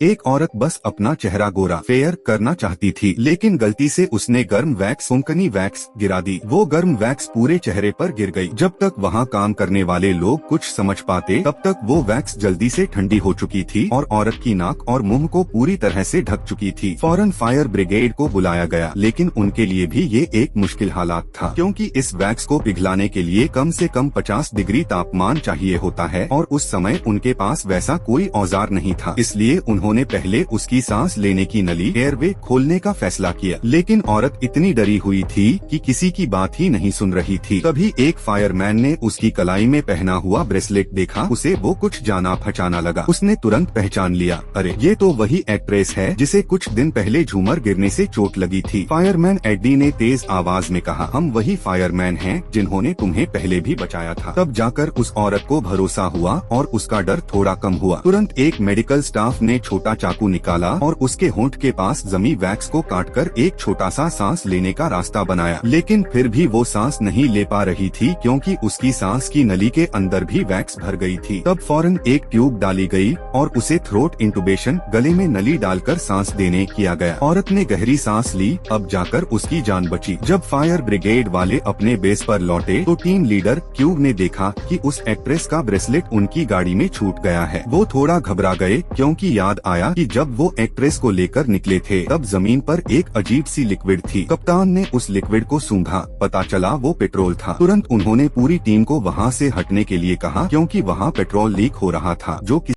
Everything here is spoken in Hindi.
एक औरत बस अपना चेहरा गोरा फेयर करना चाहती थी, लेकिन गलती से उसने गर्म वैक्स कोंकणी वैक्स गिरा दी। वो गर्म वैक्स पूरे चेहरे पर गिर गई। जब तक वहाँ काम करने वाले लोग कुछ समझ पाते, तब तक वो वैक्स जल्दी से ठंडी हो चुकी थी और औरत की नाक और मुंह को पूरी तरह से ढक चुकी थी। फौरन फायर ब्रिगेड को बुलाया गया, लेकिन उनके लिए भी ये एक मुश्किल हालात था, क्योंकि इस वैक्स को पिघलाने के लिए कम से कम 50 डिग्री तापमान चाहिए होता है और उस समय उनके पास वैसा कोई औजार नहीं था। इसलिए उन्होंने पहले उसकी सांस लेने की नली एयरवे खोलने का फैसला किया, लेकिन औरत इतनी डरी हुई थी कि किसी की बात ही नहीं सुन रही थी। तभी एक फायरमैन ने उसकी कलाई में पहना हुआ ब्रेसलेट देखा। उसे वो कुछ जाना पहचाना लगा। उसने तुरंत पहचान लिया, अरे ये तो वही एक्ट्रेस है जिसे कुछ दिन पहले झूमर गिरने से चोट लगी थी। फायरमैन एडी ने तेज आवाज में कहा, हम वही फायरमैन हैं जिन्होंने तुम्हें पहले भी बचाया था। तब जाकर उस औरत को भरोसा हुआ और उसका डर थोड़ा कम हुआ। तुरंत एक मेडिकल स्टाफ ने छोटा चाकू निकाला और उसके होंठ के पास जमी वैक्स को काटकर एक छोटा सा सांस लेने का रास्ता बनाया, लेकिन फिर भी वो सांस नहीं ले पा रही थी, क्योंकि उसकी सांस की नली के अंदर भी वैक्स भर गई थी। तब फौरन एक ट्यूब डाली गई और उसे थ्रोट इंटुबेशन, गले में नली डालकर सांस देने किया गया। औरत ने गहरी सांस ली, अब जाकर उसकी जान बची। जब फायर ब्रिगेड वाले अपने बेस पर लौटे तो टीम लीडर क्यूब ने देखा कि उस एक्ट्रेस का ब्रेसलेट उनकी गाड़ी में छूट गया है। वो थोड़ा घबरा गए, क्योंकि याद आया कि जब वो एक्ट्रेस को लेकर निकले थे तब जमीन पर एक अजीब सी लिक्विड थी। कप्तान ने उस लिक्विड को सूंघा, पता चला वो पेट्रोल था। तुरंत उन्होंने पूरी टीम को वहाँ से हटने के लिए कहा, क्योंकि वहाँ पेट्रोल लीक हो रहा था, जो